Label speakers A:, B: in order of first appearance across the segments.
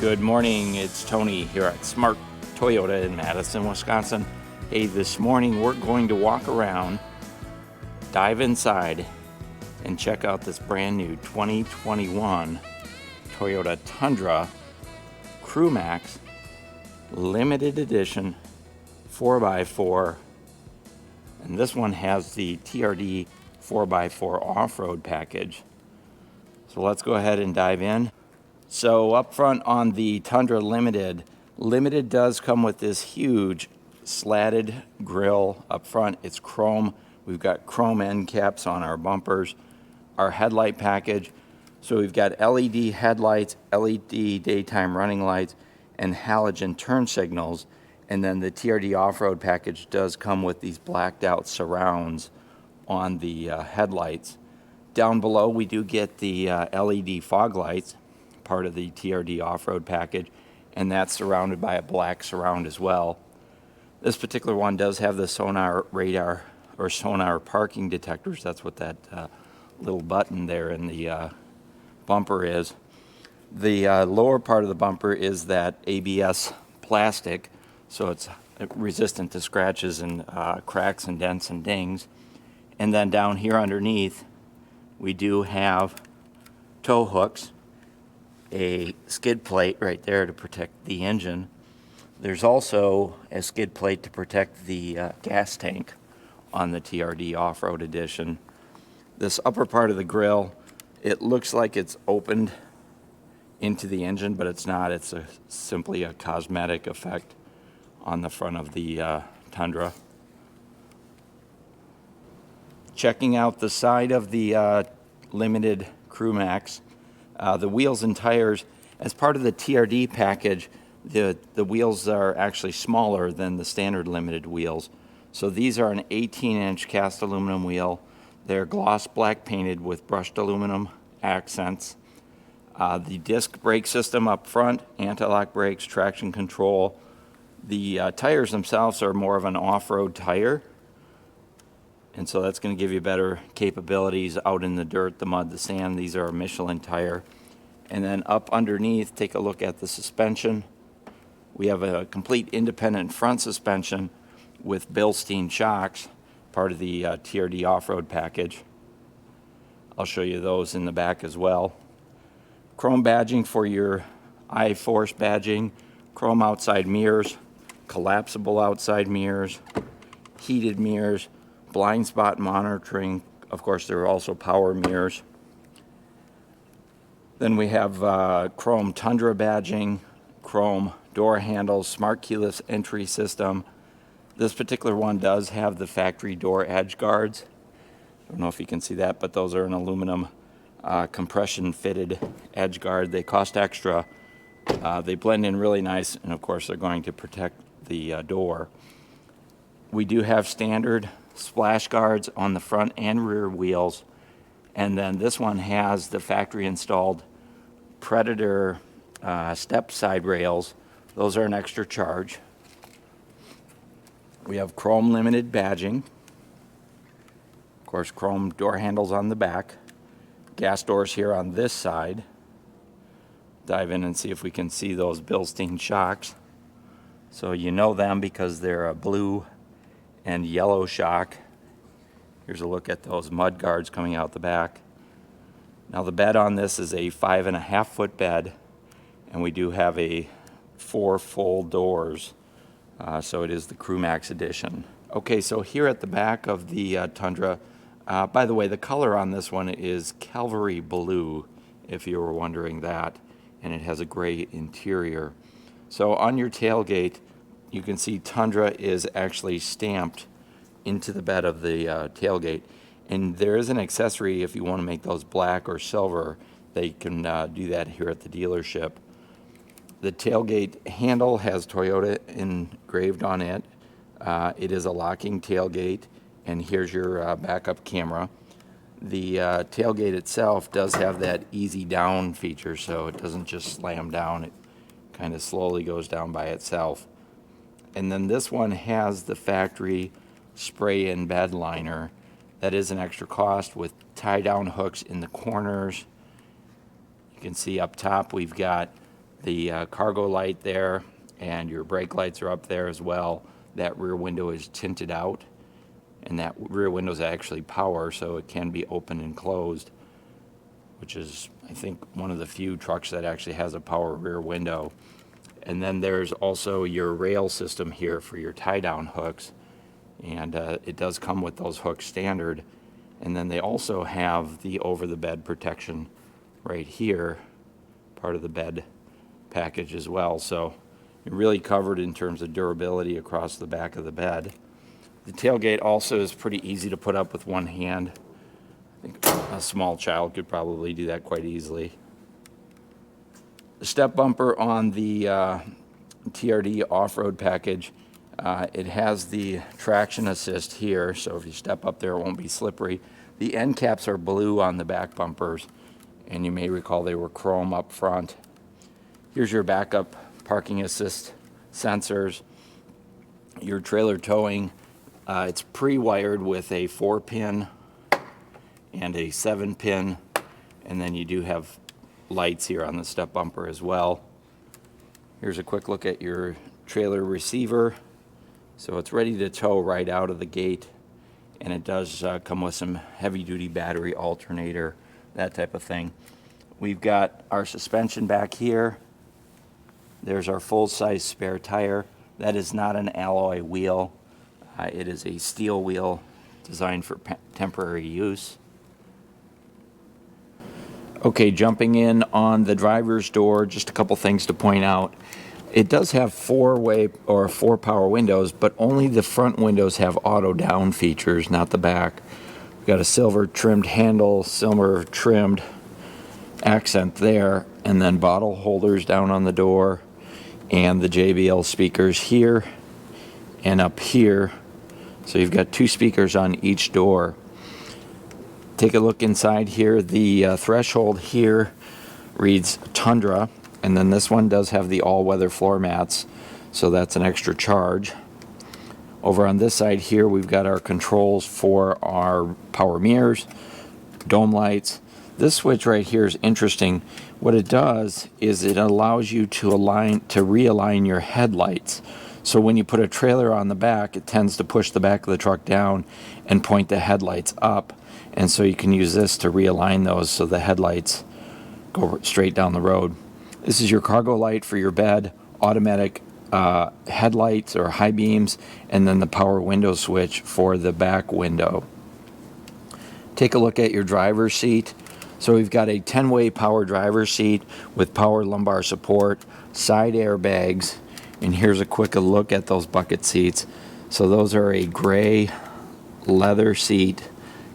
A: Good morning, it's Tony here at Smart Toyota in Madison, Wisconsin. Hey, this morning we're going to walk around, dive inside, and check out this brand new 2021 Toyota Tundra CrewMax limited edition 4x4. And this one has the TRD 4x4 Off-Road Package. So let's go ahead and dive in. So up front on the Tundra Limited does come with this huge slatted grille up front. It's chrome. We've got chrome end caps on our bumpers. Our headlight package. So we've got LED headlights, LED daytime running lights, and halogen turn signals. And then the TRD Off-Road Package does come with these blacked out surrounds on the headlights. Down below we do get the LED fog lights, part of the TRD Off-Road Package, and that's surrounded by a black surround as well. This particular one does have the sonar radar or sonar parking detectors. That's what that little button there in the bumper is. The lower part of the bumper is that ABS plastic, so it's resistant to scratches and cracks and dents and dings. And then down here underneath we do have tow hooks, a skid plate right there to protect the engine. There's also a skid plate to protect the gas tank on the TRD Off-Road Edition. This upper part of the grille, it looks like it's opened into the engine, but it's not. It's simply a cosmetic effect on the front of the Tundra. Checking out the side of the limited CrewMax, the wheels and tires, as part of the TRD package, the wheels are actually smaller than the standard limited wheels. So these are an 18-inch cast aluminum wheel. They're gloss black painted with brushed aluminum accents. The disc brake system up front, anti-lock brakes, traction control. The tires themselves are more of an off-road tire, and so that's going to give you better capabilities out in the dirt, the mud, the sand. These are a Michelin tire. And then up underneath, take a look at the suspension. We have a complete independent front suspension with Bilstein shocks, part of the TRD Off-Road Package. I'll show you those in the back as well. Chrome badging for your I-Force badging, chrome outside mirrors, collapsible outside mirrors, heated mirrors, blind spot monitoring. Of course, there are also power mirrors. Then we have chrome Tundra badging, chrome door handles, smart keyless entry system. This particular one does have the factory door edge guards. I don't know if you can see that, but those are an aluminum compression fitted edge guard. They cost extra. They blend in really nice, and of course they're going to protect the door. We do have standard splash guards on the front and rear wheels, and then this one has the factory installed Predator step side rails. Those are an extra charge. We have chrome limited badging, of course chrome door handles on the back, gas doors here on this side. Dive in and see if we can see those Bilstein shocks. So you know them because they're a blue and yellow shock. Here's a look at those mud guards coming out the back. Now the bed on this is a 5.5 foot bed, and we do have 4 full doors. So it is the CrewMax edition. Okay, so here at the back of the Tundra, by the way, the color on this one is Calvary Blue, if you were wondering that, and it has a gray interior. So on your tailgate, you can see Tundra is actually stamped into the bed of the tailgate, and there is an accessory if you want to make those black or silver. They can do that here at the dealership. The tailgate handle has Toyota engraved on it. It is a locking tailgate, and here's your backup camera. The tailgate itself does have that easy down feature, so it doesn't just slam down. It kind of slowly goes down by itself. And then this one has the factory spray and bed liner. That is an extra cost with tie down hooks in the corners. You can see up top we've got the cargo light there, and your brake lights are up there as well. That rear window is tinted out, and that rear window is actually power, so it can be open and closed, which is, I think, one of the few trucks that actually has a power rear window. And then there's also your rail system here for your tie-down hooks, and it does come with those hooks standard. And then they also have the over-the-bed protection right here, part of the bed package as well. So you're really covered in terms of durability across the back of the bed. The tailgate also is pretty easy to put up with one hand. I think a small child could probably do that quite easily. The step bumper on the TRD Off-Road package, it has the traction assist here, so if you step up there it won't be slippery. The end caps are blue on the back bumpers, and you may recall they were chrome up front. Here's your backup parking assist sensors. Your trailer towing, it's pre-wired with a 4-pin and a 7-pin, and then you do have lights here on the step bumper as well. Here's a quick look at your trailer receiver. So it's ready to tow right out of the gate, and it does come with some heavy-duty battery alternator, that type of thing. We've got our suspension back here. There's our full-size spare tire. That is not an alloy wheel. It is a steel wheel designed for temporary use. Okay, jumping in on the driver's door, just a couple things to point out. It does have 4 power windows, but only the front windows have auto down features, not the back. We've got a silver trimmed handle, silver trimmed accent there, and then bottle holders down on the door, and the JBL speakers here and up here. So you've got 2 speakers on each door. Take a look inside here. The threshold here reads Tundra, and then this one does have the all-weather floor mats, so that's an extra charge. Over on this side here, we've got our controls for our power mirrors, dome lights. This switch right here is interesting. What it does is it allows you to realign your headlights. So when you put a trailer on the back, it tends to push the back of the truck down and point the headlights up. And so you can use this to realign those so the headlights go straight down the road. This is your cargo light for your bed, automatic headlights or high beams, and then the power window switch for the back window. Take a look at your driver's seat. So we've got a 10-way power driver's seat with power lumbar support, side airbags, and here's a quick look at those bucket seats. So those are a gray leather seat,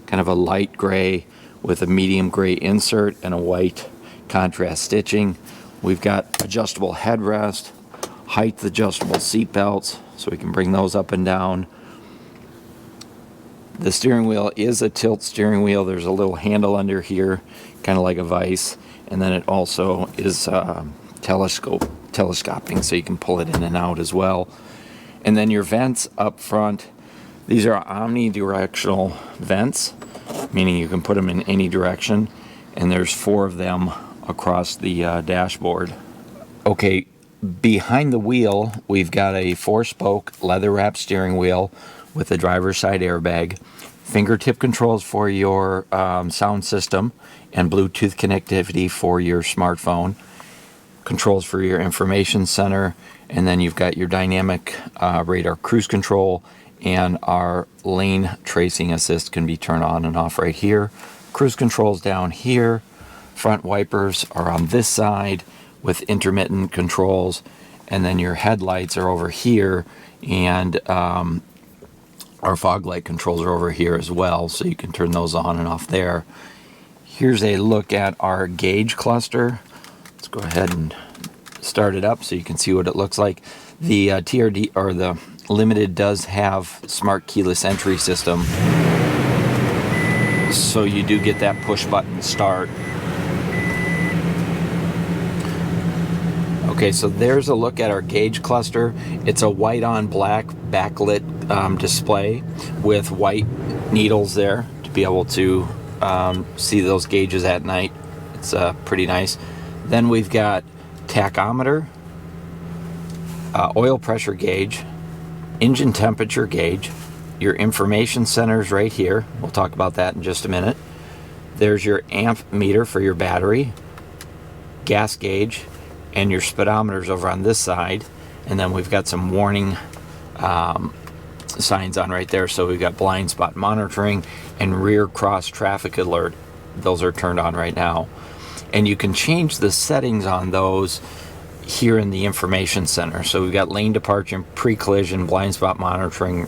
A: kind of a light gray with a medium gray insert and a white contrast stitching. We've got adjustable headrest, height adjustable seat belts, so we can bring those up and down. The steering wheel is a tilt steering wheel. There's a little handle under here, kind of like a vise, and then it also is telescoping, so you can pull it in and out as well. And then your vents up front, these are omnidirectional vents, meaning you can put them in any direction, and there's 4 of them across the dashboard. Okay, behind the wheel, we've got a 4-spoke leather-wrapped steering wheel with a driver's side airbag, fingertip controls for your sound system, and Bluetooth connectivity for your smartphone, controls for your information center, and then you've got your dynamic radar cruise control, and our lane tracing assist can be turned on and off right here. Cruise controls down here. Front wipers are on this side with intermittent controls, and then your headlights are over here, and our fog light controls are over here as well, so you can turn those on and off there. Here's a look at our gauge cluster. Let's go ahead and start it up so you can see what it looks like. The TRD, or the Limited, does have smart keyless entry system, so you do get that push button start. Okay, so there's a look at our gauge cluster. It's a white on black backlit display with white needles there to be able to see those gauges at night. It's pretty nice. Then we've got tachometer, oil pressure gauge, engine temperature gauge, your information centers right here. We'll talk about that in just a minute. There's your amp meter for your battery, gas gauge, and your speedometers over on this side. And then we've got some warning signs on right there. So we've got blind spot monitoring and rear cross traffic alert. Those are turned on right now. And you can change the settings on those here in the information center. So we've got lane departure, pre-collision, blind spot monitoring,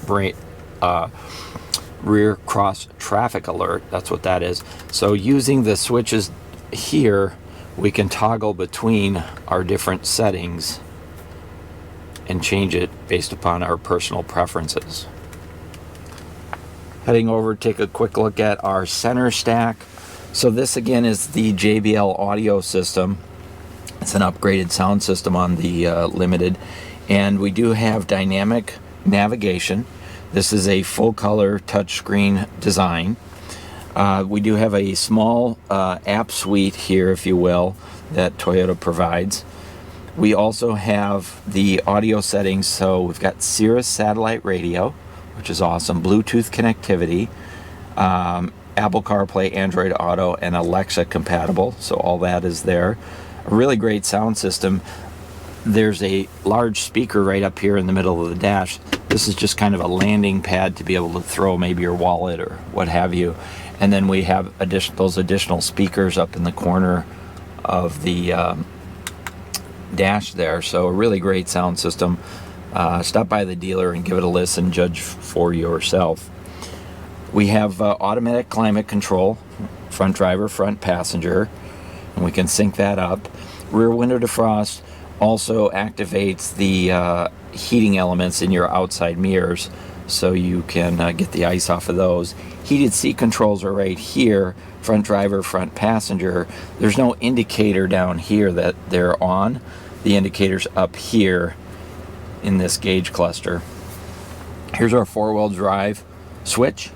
A: rear cross traffic alert. That's what that is. So using the switches here, we can toggle between our different settings and change it based upon our personal preferences. Heading over, take a quick look at our center stack. So this again is the JBL audio system. It's an upgraded sound system on the Limited, and we do have dynamic navigation. This is a full color touchscreen design. We do have a small app suite here, if you will, that Toyota provides. We also have the audio settings, so we've got Sirius satellite radio, which is awesome, Bluetooth connectivity, Apple CarPlay, Android Auto, and Alexa compatible, so all that is there. A really great sound system. There's a large speaker right up here in the middle of the dash. This is just kind of a landing pad to be able to throw maybe your wallet or what have you. And then we have those additional speakers up in the corner of the dash there. So a really great sound system. Stop by the dealer and give it a listen, judge for yourself. We have automatic climate control, front driver, front passenger, and we can sync that up. Rear window defrost also activates the heating elements in your outside mirrors, so you can get the ice off of those. Heated seat controls are right here, front driver, front passenger. There's no indicator down here that they're on. The indicator's up here in this gauge cluster. Here's our four-wheel drive switch.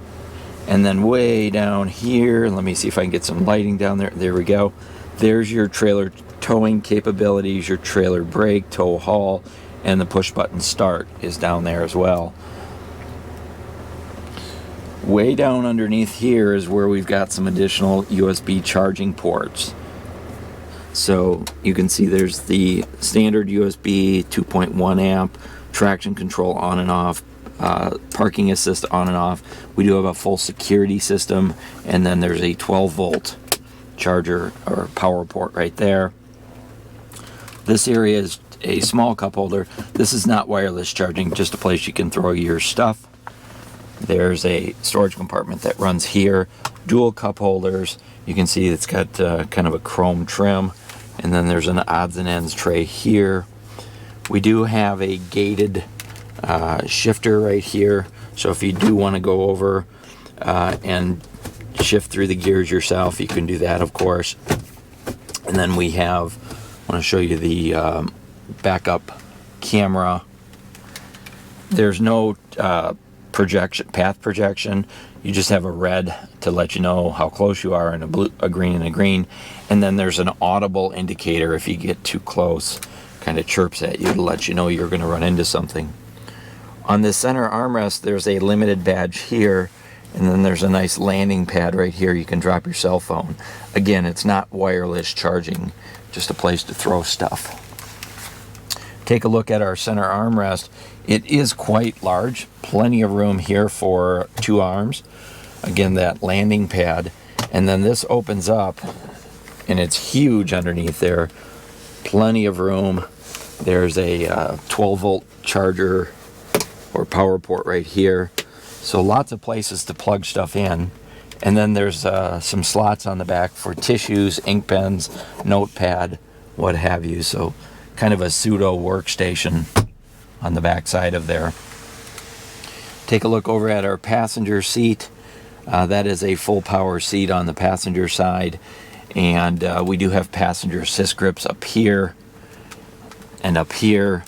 A: And then way down here, let me see if I can get some lighting down there. There we go. There's your trailer towing capabilities, your trailer brake, tow haul, and the push button start is down there as well. Way down underneath here is where we've got some additional USB charging ports. So you can see there's the standard USB 2.1 amp, traction control on and off, parking assist on and off. We do have a full security system, and then there's a 12-volt charger or power port right there. This area is a small cup holder. This is not wireless charging, just a place you can throw your stuff. There's a storage compartment that runs here, dual cup holders. You can see it's got kind of a chrome trim, and then there's an odds and ends tray here. We do have a gated shifter right here, so if you do want to go over and shift through the gears yourself, you can do that, of course. And then we have, I want to show you the backup camera. There's no path projection. You just have a red to let you know how close you are, and a blue, a green, and a green. And then there's an audible indicator if you get too close, kind of chirps at you to let you know you're going to run into something. On the center armrest, there's a limited badge here, and then there's a nice landing pad right here. You can drop your cell phone. Again, it's not wireless charging, just a place to throw stuff. Take a look at our center armrest. It is quite large, plenty of room here for two arms. Again, that landing pad, and then this opens up, and it's huge underneath there. Plenty of room. There's a 12-volt charger or power port right here. So lots of places to plug stuff in. And then there's some slots on the back for tissues, ink pens, notepad, what have you. So kind of a pseudo workstation on the back side of there. Take a look over at our passenger seat. That is a full power seat on the passenger side. And we do have passenger assist grips up here and up here.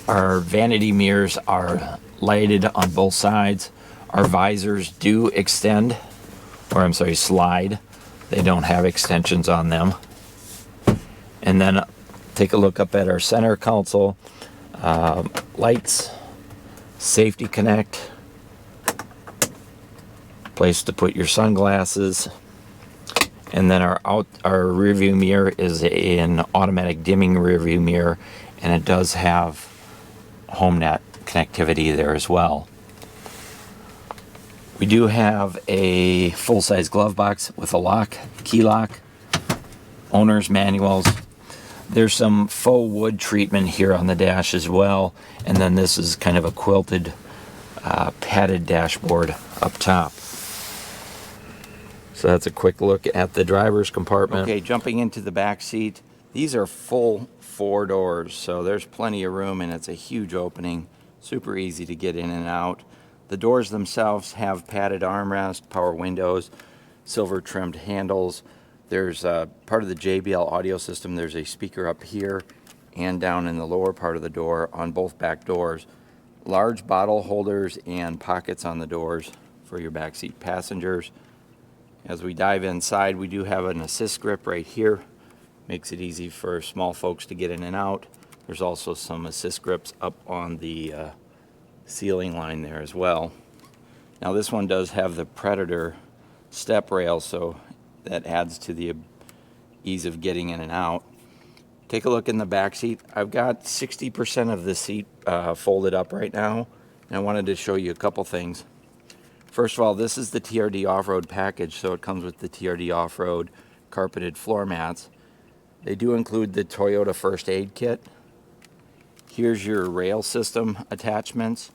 A: Our vanity mirrors are lighted on both sides. Our visors do extend, or I'm sorry, slide. They don't have extensions on them. And then Take a look up at our center console. Lights, safety connect, place to put your sunglasses, and then our rear view mirror is an automatic dimming rear view mirror, and it does have home net connectivity there as well. We do have a full-size glove box with a lock, key lock, owner's manuals. There's some faux wood treatment here on the dash as well, and then this is kind of a quilted padded dashboard up top. So that's a quick look at the driver's compartment. Okay, jumping into the back seat. These are full 4 doors, so there's plenty of room, and it's a huge opening. Super easy to get in and out. The doors themselves have padded armrest, power windows, silver trimmed handles. There's part of the JBL audio system. There's a speaker up here and down in the lower part of the door on both back doors. Large bottle holders and pockets on the doors for your backseat passengers. As we dive inside, we do have an assist grip right here. Makes it easy for small folks to get in and out. There's also some assist grips up on the ceiling line there as well. Now this one does have the Predator step rail, so that adds to the ease of getting in and out. Take a look in the back seat. I've got 60% of the seat folded up right now, and I wanted to show you a couple things. First of all, this is the TRD Off-Road Package, so it comes with the TRD Off-Road carpeted floor mats. They do include the Toyota First Aid Kit. Here's your rail system attachments,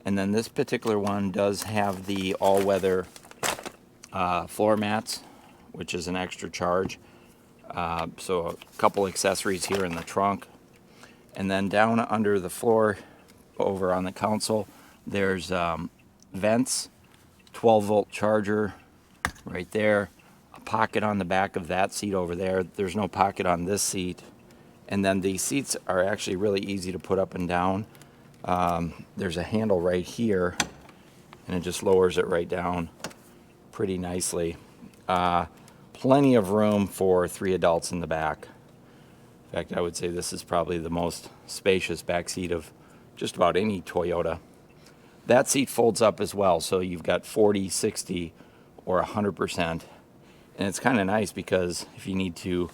A: and then this particular one does have the all-weather floor mats, which is an extra charge. So a couple accessories here in the trunk. And then down under the floor, over on the console, there's vents, 12-volt charger right there, a pocket on the back of that seat over there. There's no pocket on this seat. And then the seats are actually really easy to put up and down. There's a handle right here, and it just lowers it right down pretty nicely. Plenty of room for 3 adults in the back. In fact, I would say this is probably the most spacious back seat of just about any Toyota. That seat folds up as well, so you've got 40, 60, or 100%. And it's kind of nice because if you need to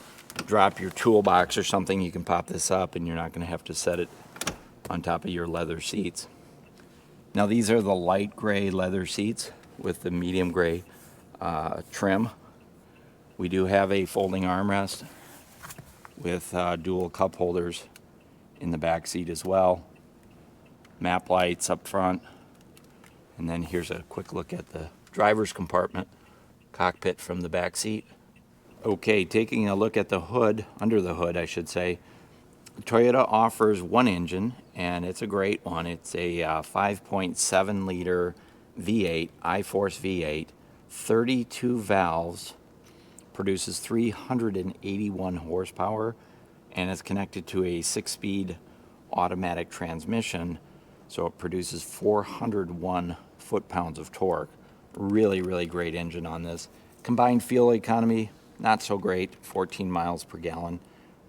A: drop your toolbox or something, you can pop this up and you're not going to have to set it on top of your leather seats. Now these are the light gray leather seats with the medium gray trim. We do have a folding armrest with dual cup holders in the back seat as well. Map lights up front. And then here's a quick look at the driver's compartment, cockpit from the back seat. Okay, taking a look at the hood, under the hood I should say, Toyota offers one engine, and it's a great one. It's a 5.7 liter V8, I-Force V8, 32 valves, produces 381 horsepower, and it's connected to a 6-speed automatic transmission, so it produces 401 foot-pounds of torque. Really, really great engine on this. Combined fuel economy, not so great, 14 miles per gallon,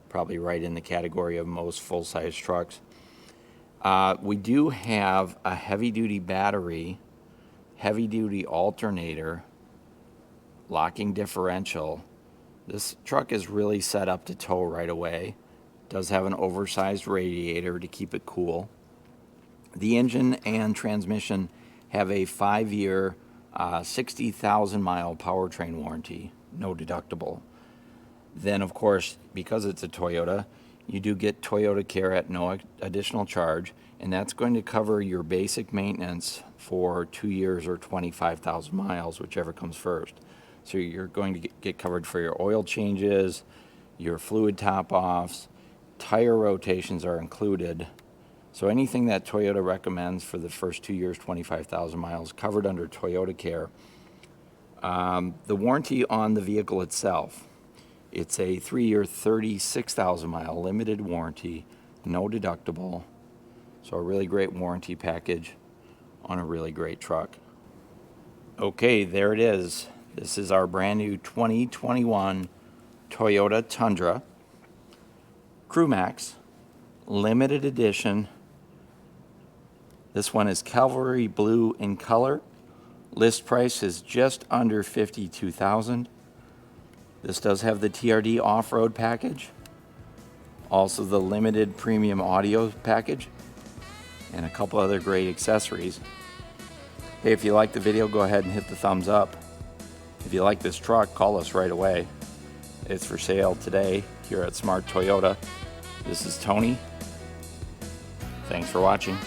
A: probably right in the category of most full-size trucks. We do have a heavy-duty battery, heavy-duty alternator, locking differential. This truck is really set up to tow right away. Does have an oversized radiator to keep it cool. The engine and transmission have a 5-year, 60,000 mile powertrain warranty, no deductible. Then of course, because it's a Toyota, you do get Toyota Care at no additional charge, and that's going to cover your basic maintenance for 2 years or 25,000 miles, whichever comes first. So you're going to get covered for your oil changes, your fluid top-offs, tire rotations are included. So anything that Toyota recommends for the first 2 years, 25,000 miles, covered under Toyota Care. The warranty on the vehicle itself, it's a 3-year, 36,000 mile limited warranty, no deductible. So a really great warranty package on a really great truck. Okay, there it is. This is our brand new 2021 Toyota Tundra. CrewMax, limited edition. This one is Cavalry Blue in color. List price is just under $52,000. This does have the TRD Off-Road Package, also the limited premium audio package, and a couple other great accessories. Hey, if you like the video, go ahead and hit the thumbs up. If you like this truck, call us right away. It's for sale today here at Smart Toyota. This is Tony. Thanks for watching.